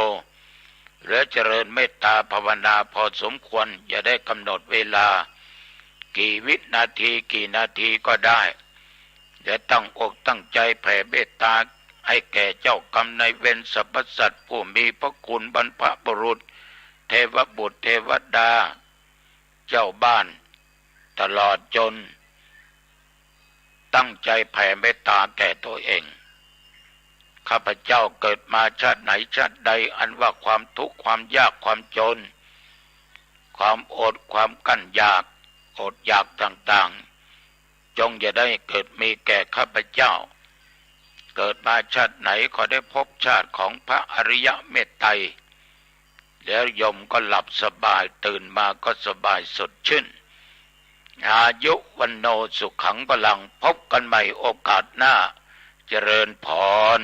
หรือเจริญเมตตาภาวนาพอสมควรอย่าได้กำหนดเวลากี่วินาทีกี่นาทีก็ได้อย่าตั้งอกตั้งใจแผ่เมตตาให้แก่เจ้ากรรมนายเวรสรรพสัตว์ผู้มีพระคุณบรรพบุรุษเทวบุตรเทวดาเจ้าบ้านตลอดจนตั้งใจแผ่เมตตาแก่ตัวเองข้าพเจ้าเกิดมาชาติไหนชาติใดอันว่าความทุกข์ความยากความจนความอดความกั้นยากอดอยากต่างๆจงอย่าได้เกิดมีแก่ข้าพเจ้าเกิดมาชาติไหนขอได้พบชาติของพระอริยเมตไตร แล้วโยมก็หลับสบายตื่นมาก็สบายสดชื่นอายุวันโนสุขังพลังพบกันใหม่โอกาสหน้าเจริญพร